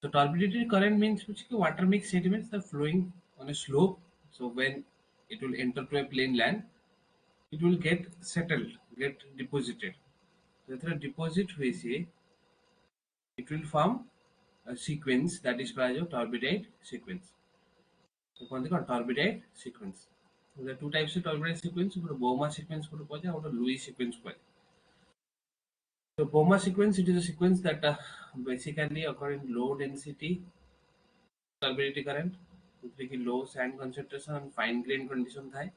So turbidity current means which water mix sediments are flowing on a slope. So when it will enter to a plain land, it will get settled, get deposited. So if deposit हुए it will form a sequence that is called a turbidite sequence. So कौन देखो turbidite sequence. So there are two types of turbidite sequence. ଗୋଟେ Boma sequence ଗୋଟେ କୁହାଯାଏ ଆଉ ଗୋଟେ Louis sequence କୁହାଯାଏ. So Boma sequence, it is a sequence that basically occur in low density turbidity current, with low sand concentration and fine grain condition થાય.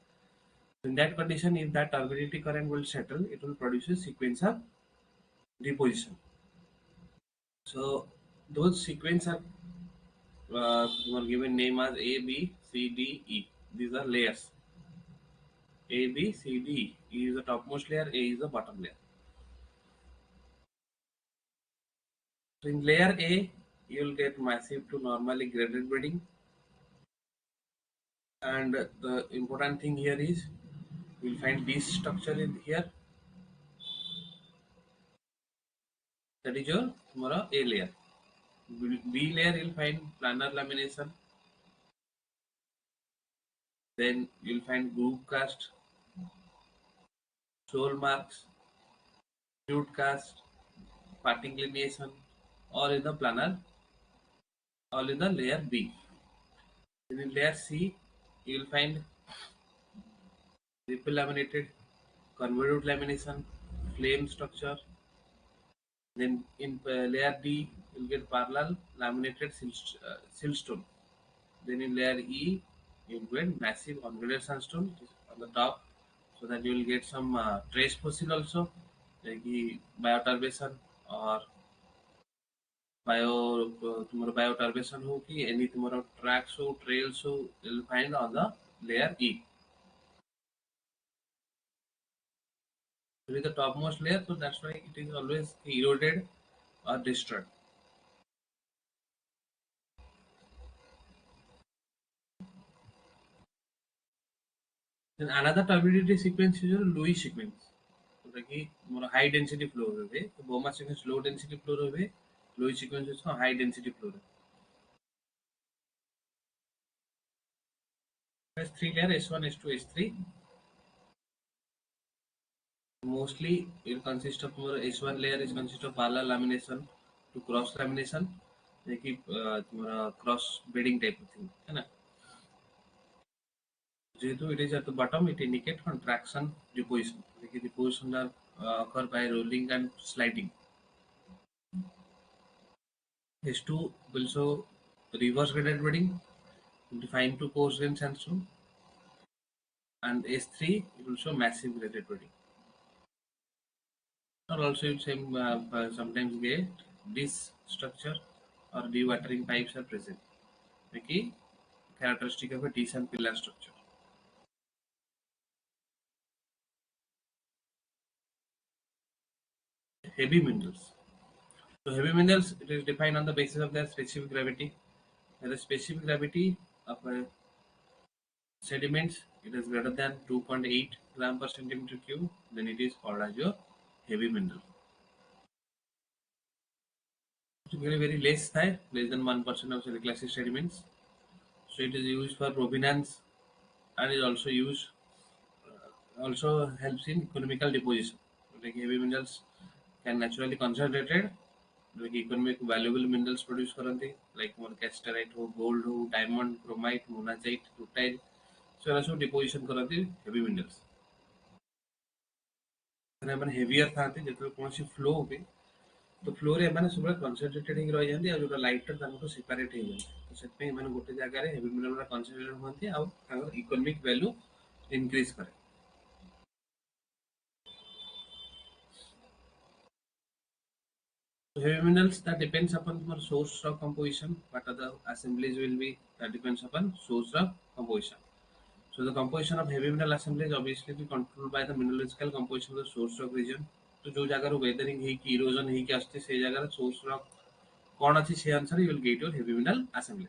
In that condition, if that turbidity current will settle, it will produce a sequence of deposition. So those sequence are given name as A, B, C, D, E. These are layers. A, B, C, D, E. E is the topmost layer, A is the bottom layer. So in layer A, you will get massive to normally graded bedding. And the important thing here is you will find this structure in here. That is your tomorrow A layer. B layer you will find planar lamination. Then you will find groove cast, shoal marks, fluid cast, parting lineation, all in the planar, all in the layer B. Then in layer C, you will find ripple laminated, convolute lamination, flame structure. Then in layer D, you will get parallel laminated siltstone. Then in layer E, you will get massive ungraded sandstone on the top, so that you will get some trace fossil also, like bioturbation or तुम्हारा bioturbation हो कि any तुम्हारा tracks हो trails हो, you will find on the layer E. It is the topmost layer, so that's why it is always eroded or destroyed. Then another turbidity sequence is your Louis sequence. So कि तुम्हारा high density flow होवे, तो Boma sequence low density flow होवे, Louis sequence is high density flow. There's three layer S1, S2, S3. Mostly it consists of more S1 layer is consist of parallel lamination to cross lamination, like तुम्हारा cross bedding type of thing, है ना? जेहेतु it is at the bottom, it indicates contraction deposition. like deposition are occur by rolling and sliding. S2 will show reverse graded bedding, defined to coarse grain sandstone, and S3 it will show massive graded bedding. Or also you sometimes get this structure or dewatering pipes are present, making characteristic of a decent pillar structure. Heavy minerals. So heavy minerals, it is defined on the basis of their specific gravity. Where the specific gravity of sediments it is greater than 2.8 gram per centimeter cube, then it is called as your heavy mineral. Typically very less high, less than 1% of classic sediments. So it is used for provenance and is also used also helps in economical deposition. Like heavy minerals can naturally concentrated, like economic valuable minerals produce करते like more casterite हो, gold हो, diamond, chromite, monazite, rutile. So era सब deposition करते heavy minerals. ମାନେ ମାନେ heavier ଥାନ୍ତି ଯେତେବେଳେ କୌଣସି flow ହୁଏ तो फ्लो रे एमाने सब कनसेंट्रेटेड ही रहि जांती आ जोटा लाइटर तांको सेपरेट हे जांती तो सेट पे एमाने गोटे जगह रे हेवी मिनरल रा कनसेंट्रेटेड होंती आ तांकर इकोनॉमिक वैल्यू इंक्रीज करे. So heavy minerals that depends upon the source of composition, what are the assemblies will be that depends upon source of composition. So the composition of heavy mineral assemblies obviously be controlled by the mineralogical composition of the source rock region. तो जो जगह रो weathering है कि erosion है कि आस्ते से जगह सोर्स रॉक कौन अच्छी से answer you will get your heavy mineral assembly.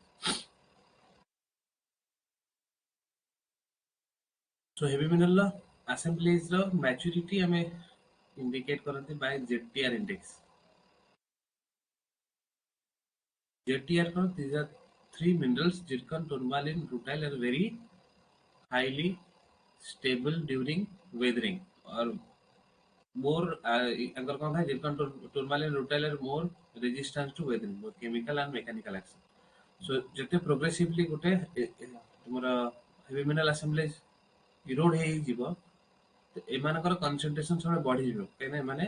So heavy mineral assemblies रो मैच्योरिटी हमें इंडिकेट करते by JTR index. JTR for these are three minerals: zircon, tourmaline, rutile are very highly stable during weathering or more अगर कौन था zircon tourmaline rutile are more resistant to weathering both chemical and mechanical action. So जते progressively गोटे तुमरा heavy mineral assemblage erode ହେଇ ଯିବ ତ ଏମାନଙ୍କର concentration ସବୁ ବଢି ଯିବ କାହିଁକି ଏମାନେ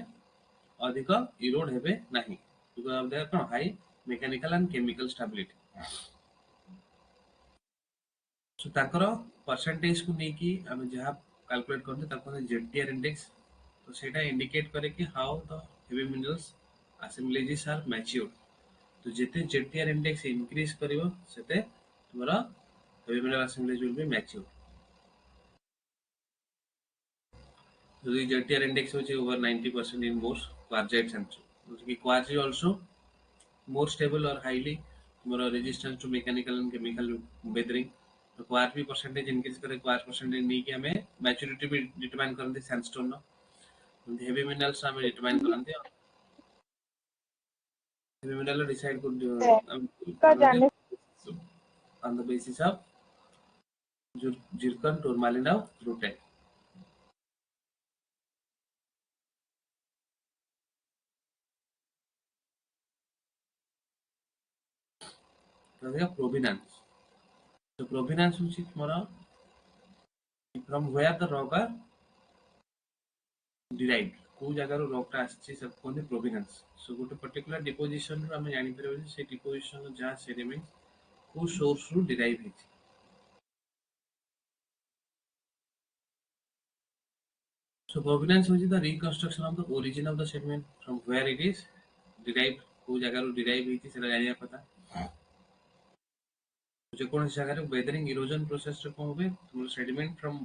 ଅଧିକ erode ହେବେ ନାହିଁ because of their କଣ high mechanical and chemical stability. So ତାଙ୍କର percentage को नेकी ଆମେ ଯାହା calculate करते ताको ZTR index तो सेटा indicate करे कि how the heavy minerals assemblages are matured. तो जिते ZTR index increase करिवो सेते तुम्हारा heavy mineral assemblage will be matured. So the ZTR index which is over 90% in most quartzite sandstone. So quartz is also more stable or highly more resistant to mechanical and chemical weathering. तो quartz भी percentage increase करे quartz percentage नहीं कि हमें maturity भी determine करते sandstone ना heavy minerals हमें determine करते हैं heavy mineral decide का जाने on the basis of zircon, tourmaline और rutile. तो देखा provenance. So provenance which is तुम्हारा from where the rock are derived. को जगह rock टा आसी सब कोने provenance. So गोटे particular deposition रो हमें जानी पड़ेगा जे से deposition रो जहाँ sediment को source रो derive है. So provenance which is the reconstruction of the origin of the sediment from where it is derived. को जगह रो derive है सेटा जानिया पता. जेकोन जगह weathering erosion process रे कौन होबे तुम sediment from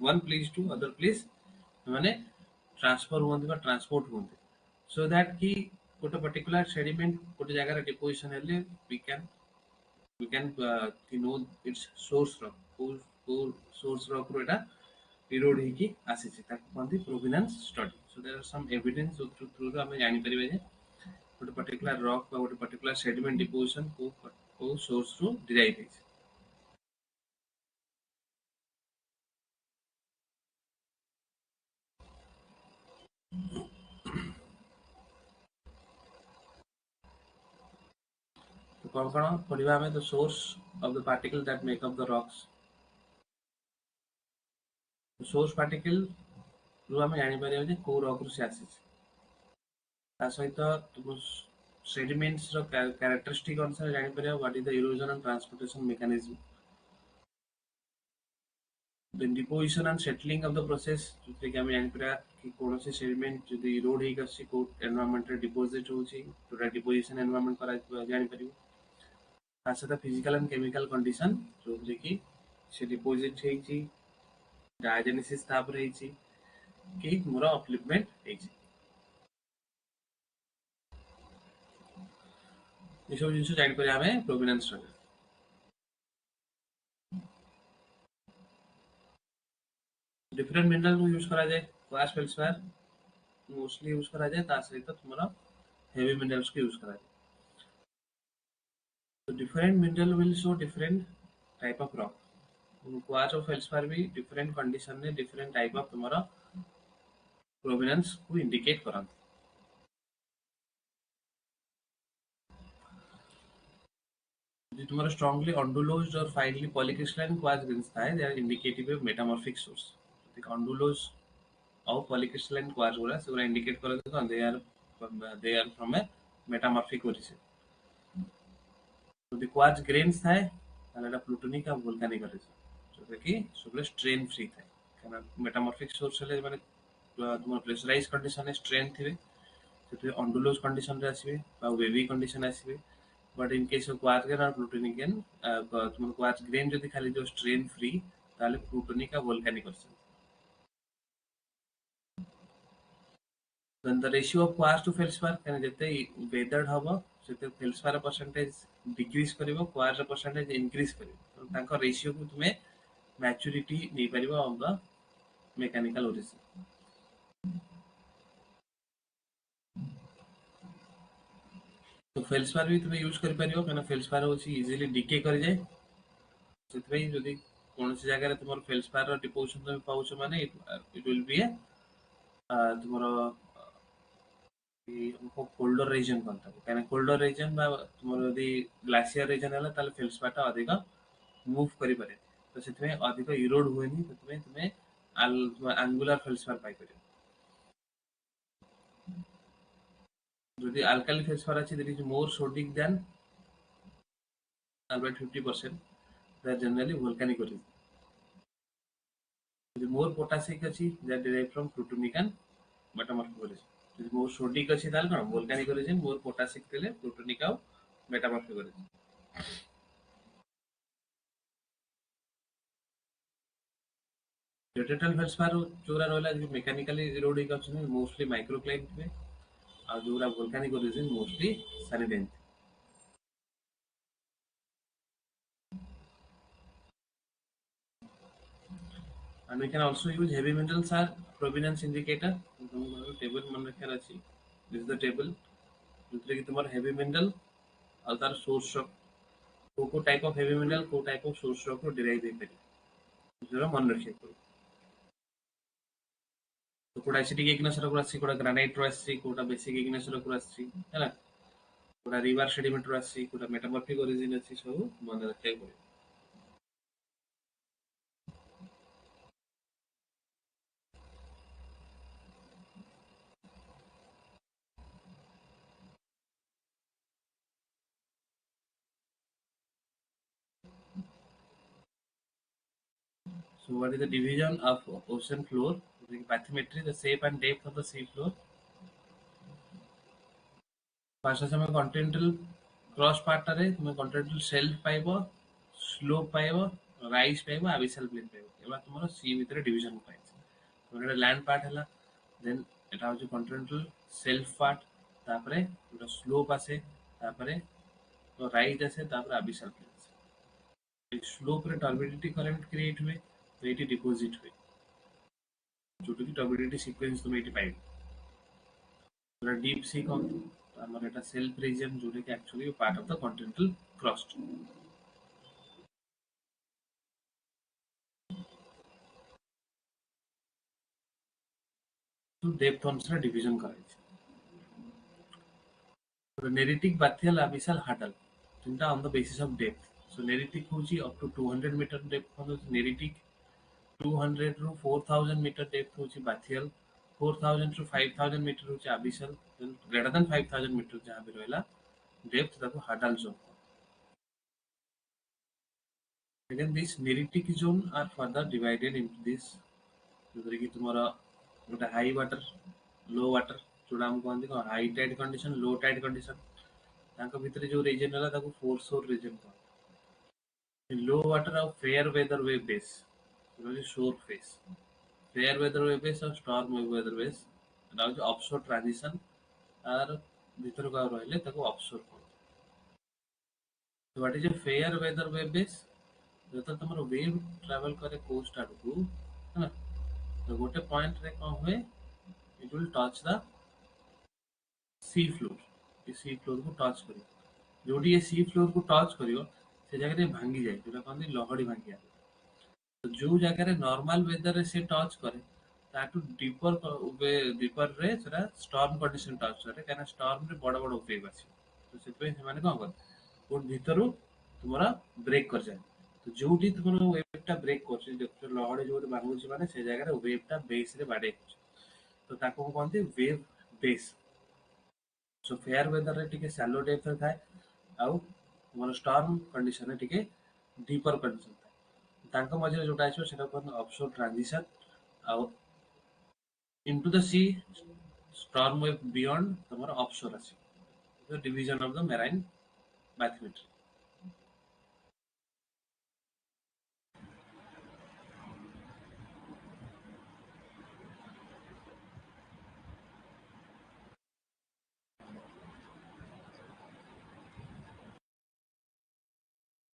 one place to other place माने ट्रांसफर हुआ बा ट्रांसपोर्ट हुआ सो दैट कि गोटे पर्टिकुलर सेडिमेंट गोटे जगह डिपोजिशन हेले we can know its source rock को सोर्स रॉक रो एटा इरोड हेकी आसीछि ताको कहंती provenance study so there are some evidence through हमें जानि परिबे जे गोटे पर्टिकुलर रॉक बा गोटे पर्टिकुलर सेडिमेंट डिपोजिशन को सोर्स रो डिराइव हेछि. तो कौन पढ़िबा में the source of the particle that make up the rocks. Source particle रू आम जापर जे कौ रॉक रू से आसी सहित तुम सेडिमेंट्स रो कैरेक्टरिस्टिक अनुसार जापर what is the erosion and transportation mechanism then deposition and settling of the process जो कि आम जापर कि कौन से सेडिमेंट जो इरोड हो गसी को एनवायरनमेंट रे डिपोजिट होची तो डिपोजिशन एनवायरनमेंट करा जानि परिबो तासता फिजिकल एंड केमिकल कंडीशन जो कि से डिपोजिट हेची डायजेनेसिस तापर हेची कि मोर अपलिफ्टमेंट हेची ये सब जिनस जानि पर आमे प्रोवेनेंस रे डिफरेंट मिनरल को यूज करा जाए क्वार्ट्ज फेल्डस्पार मोस्टली यूज करा जाए ता सहित तुम्हारा हेवी मिनरल्स को यूज करा जाए. तो different mineral will show different type of rock quartz और फेल्डस्पार भी डिफरेंट कंडीशन में डिफरेंट टाइप ऑफ तुम्हारा प्रोवेनेंस को इंडिकेट करंत. जो तुम्हारा स्ट्रांगली ऑन्डुलोज्ड और फाइनली पॉलीक्रिस्टलाइन क्वार्ट्ज ग्रेन्स था they are indicative of metamorphic source. तो ऑन्डुलोज्ड और पॉलीक्रिस्टलाइन क्वार्ट्ज गुरा से इंडिकेट करते तो they are from a metamorphic origin. तो क्वार्ट्ज ग्रेन्स थाए ताले एटा प्लूटोनिक आ वोल्केनिक ओरिजिन जो कि सबले स्ट्रेन फ्री थाए कारण मेटामॉर्फिक सोर्स ले माने तुम प्रेशराइज कंडीशन स्ट्रेन थिबे सेते ऑन्डुलोज कंडीशन रे आसीबे बा वेवी कंडीशन आसीबे but in case of quartz grain और प्लूटोनिक ग्रेन तुम क्वार्ट्ज ग्रेन जदि खाली जो स्ट्रेन फ्री ताले प्लूटोनिक आ volcanic origin. Then the ratio of quartz to feldspar can jete weathered habo sete feldspar percentage decrease karibo quartz percentage increase karibo तो तांको ratio को तुमे maturity नहीं परिबो of the mechanical origin. तो feldspar भी तुम्हें यूज करिपारियो काना फेल्सपार होची इजीली डिके करि जाय सेतबै जदि कोनोसी जगह रे तुमर फेल्सपार रो डिपोजिशन तुम पाउछ माने इट विल बी ए तुमरो हमको कोल्डर रीजन कहता है कहना कोल्डर रीजन बा तुमर यदि ग्लासियर रीजन है ताले फेल्सपार टा अधिक मूव करि पारे तो सेतबै अधिक इरोड होएनी सेतबै तुमे एंगुलर फेल्सपार पाई परियो যদি alkali phosphor আছে that is more sodic than about 50%, they are generally volcanic origin. The more potassic ଅଛି that derived from plutonic and metamorphic origin. ଯଦି more sodic ଅଛି ତାହେଲେ କଣ volcanic origin, more potassic ଥିଲେ plutonic ଆଉ metamorphic origin. Rotational feldspar ଯୋଉରା ରହିଲା ଯେ mechanically erode ହେଇକି ଅଛନ୍ତି mostly microcline ଥିବେ ଆଉ ଯୋଉରା volcanic origin mostly salinity. And we can also use heavy metals as provenance indicator. Table मन रखा अछि. This is the table. जोंतरे कि तुम्हार heavy metal और तार source rock को type of heavy metal को type of source rock को derive दे पारे. जरा मन रखिए कोई. तो कोड़ा acidic igneous rock आसी कोड़ा granite रो आसी कोड़ा basic igneous rock आसी है ना कोड़ा river sediment रो आसी कोड़ा metamorphic origin आसी सब मन रखिए कोई. So what is the division of ocean floor? Bathymetry, the shape and depth of the sea floor. First समय continental cross part रे तुम continental shelf पाइबो, slope पाइबो, rise पाइबो, abyssal plain पाइबो. एबा तुमरो sea भितर division पाइछ. तुमरो land part हला, then एटा होची continental shelf part, तापरे एटा slope आसे, तापरे तो rise आसे, तापरे abyssal plain आसे. स्लोप रे टर्बिडिटी करंट क्रिएट हुए तो एटी डिपॉजिट हुए जोटा कि टर्बिडिटी सीक्वेंस तुम एटी पाइबो पूरा डीप सी कम तो हमर एटा सेल्फ रीजन जोटा कि actually part of the continental crust तो डेप्थ अनुसार डिवीजन कराइ छै तो नेरिटिक बाथियल abyssal hurdle तीनटा on the basis of depth so neritic होची अप टू 200 मीटर डेप्थ होनो नेरिटिक 200 to 4000 meter depth होची bathyal 4000 to 5000 meter होची abyssal then greater than 5000 meter जहां भी रहला depth ताको hurdle zone again these neritic zone are further divided into this जैसे कि तुम्हारा गोटे हाई वाटर लो वाटर जोड़ा हम कहते हैं high tide condition low tide condition तांको भितरे जो रीजन हला ताको फोर्स और रीजन कहते लो वाटर और फेयर वेदर वे बेस शोर face fair weather wave base और स्टॉर्म वेदर बेस एटा होची ऑफशोर ट्रांजिशन आर भीतर का रहले ताको ऑफशोर कहते तो what is a fair weather wave base जत तुमरो वेव ट्रैवल करे कोस्ट आडू है ना तो गोटे पॉइंट रे कौन हुए it will touch the sea floor ये सी फ्लोर को टच करियो जोटी ये सी फ्लोर को टच करियो से जगह रे भांगी जाए जोटा कहंदी लहड़ी भांगिया तो जो जगह रे नॉर्मल वेदर रे से टच करे ताटू डीपर रे सेटा स्टॉर्म कंडीशन टच करे काना स्टॉर्म रे बड़ बड़ वेव आसी तो सेतबे से माने कोन कर कोन भीतरु तुमरा ब्रेक कर जाए तो जोटी तुमरो वेवटा ब्रेक करछ देखो लहड़ी जोटी भांगुछ माने से जगह रे वेवटा बेस रे बाडे तो ताको कहंती wave base so fair weather रे टिके शैलो डेप्थ थाए आउ तुमरो स्टॉर्म कंडीशन रे टिके डीपर कंडीशन थाए तांको मझे जोटा आछो सेटा कोन ऑफशोर ट्रांजिशन आउ into the sea storm wave beyond तुम्हारा offshore आसी the division of the marine bathymetry